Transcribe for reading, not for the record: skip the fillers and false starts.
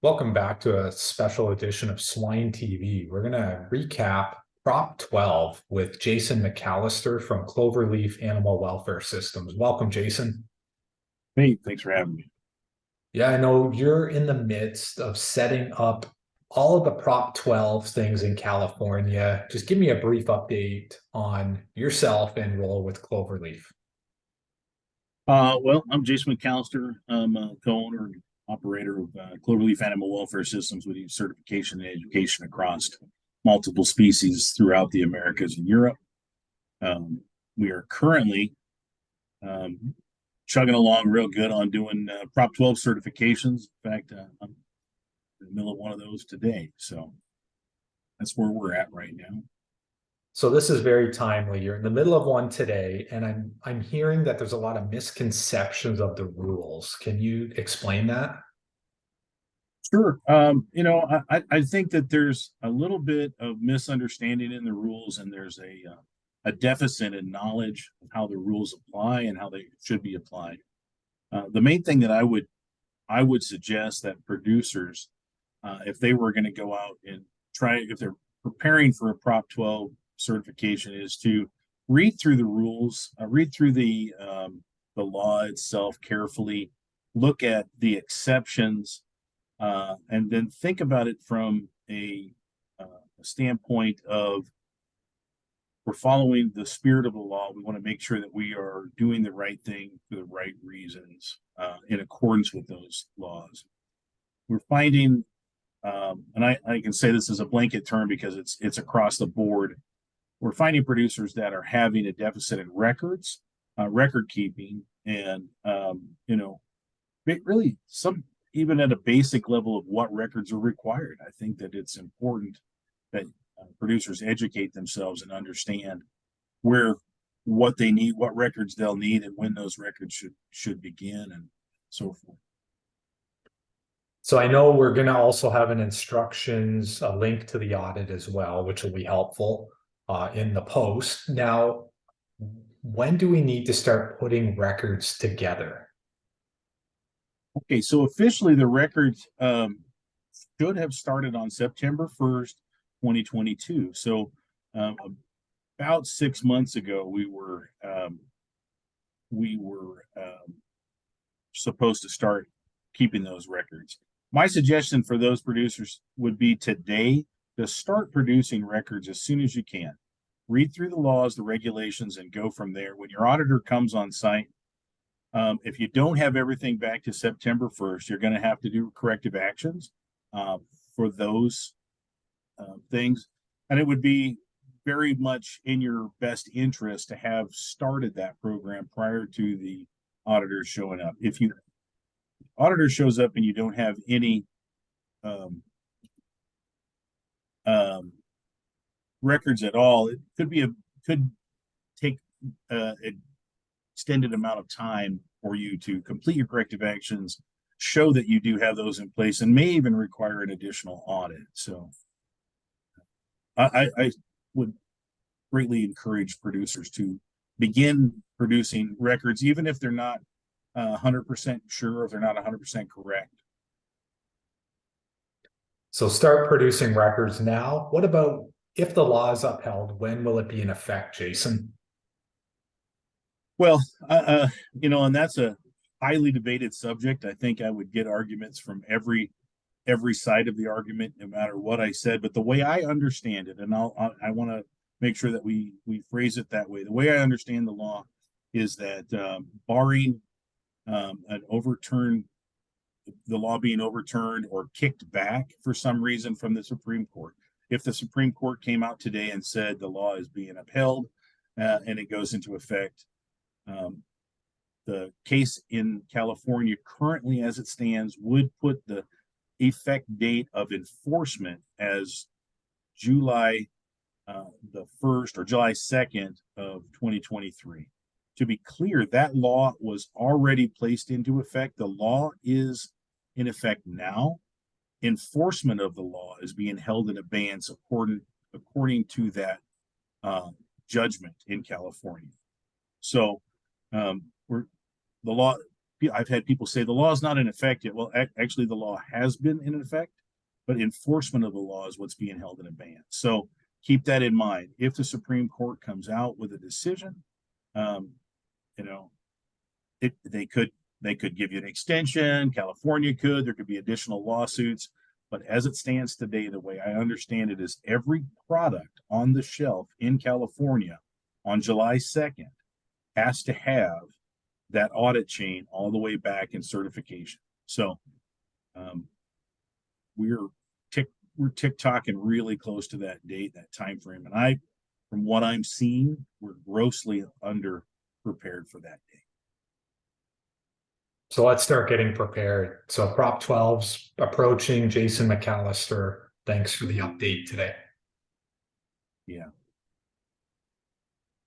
Welcome back to a special edition of Swine TV. We're going to recap Prop 12 with Jason McAlister from CloverLeaf Animal Welfare Systems. Welcome, Jason. Hey, thanks for having me. Yeah, I know you're in the midst of setting up all of the Prop 12 things in California. Just give me a brief update on yourself and role with CloverLeaf. Well, I'm Jason McAlister. I'm a co-owner and operator of CloverLeaf Animal Welfare Systems. We do certification and education across multiple species throughout the Americas and Europe. We are currently chugging along real good on doing Prop 12 certifications. In fact, I'm in the middle of one of those today. So that's where we're at right now. So this is very timely. You're in the middle of one today, and I'm hearing that there's a lot of misconceptions of the rules. Can you explain that? Sure. I think that there's a little bit of misunderstanding in the rules, and there's a deficit in knowledge of how the rules apply and how they should be applied. The main thing that I would suggest that producers, if they were going to go out and try, if they're preparing for a Prop 12 certification, is to read through the rules, read through the law itself carefully, look at the exceptions, and then think about it from a standpoint of we're following the spirit of the law. We want to make sure that we are doing the right thing for the right reasons in accordance with those laws. We're finding, and I can say this as a blanket term because it's across the board. We're finding producers that are having a deficit in records, record keeping, and really some even at a basic level of what records are required. I think that it's important that producers educate themselves and understand where what they need, what records they'll need, and when those records should begin, and so forth. So I know we're going to also have an instructions, a link to the audit as well, which will be helpful in the post. Now, when do we need to start putting records together? Okay, so officially the records should have started on September 1st, 2022. So um, about 6 months ago, we were supposed to start keeping those records. My suggestion for those producers would be today to start producing records as soon as you can. Read through the laws, the regulations, and go from there. When your auditor comes on site, if you don't have everything back to September 1st, you're going to have to do corrective actions for those things. And it would be very much in your best interest to have started that program prior to the auditor showing up. If you auditor shows up and you don't have any um, um, records at all, it could take an extended amount of time for you to complete your corrective actions, show that you do have those in place, and may even require an additional audit. So I would greatly encourage producers to begin producing records, even if they're not 100% sure, if they're not 100% correct. So start producing records now. What about if the law is upheld? When will it be in effect, Jason? Well, and that's a highly debated subject. I think I would get arguments from every side of the argument, no matter what I said. But the way I understand it, and I want to make sure that we phrase it that way. The way I understand the law is that barring an overturn, the law being overturned or kicked back for some reason from the Supreme Court. If the Supreme Court came out today and said the law is being upheld and it goes into effect, um, the case in California currently, as it stands, would put the effect date of enforcement as July the 1st or July 2nd of 2023. To be clear, that law was already placed into effect. The law is in effect now. Enforcement of the law is being held in abeyance according to that uh, judgment in California. So we're the law I've had people say the law is not in effect yet. Well, actually, the law has been in effect, but enforcement of the law is what's being held in abeyance. So keep that in mind. If the Supreme Court comes out with a decision, you know, they could give you an extension. California could. There could be additional lawsuits. But as it stands today, the way I understand it is every product on the shelf in California on July 2nd has to have that audit chain all the way back in certification. So we're tick-tocking really close to that date, that time frame. And from what I'm seeing, we're grossly under prepared for that date. So let's start getting prepared. So Prop 12's approaching. Jason McAlister, thanks for the update today. Yeah.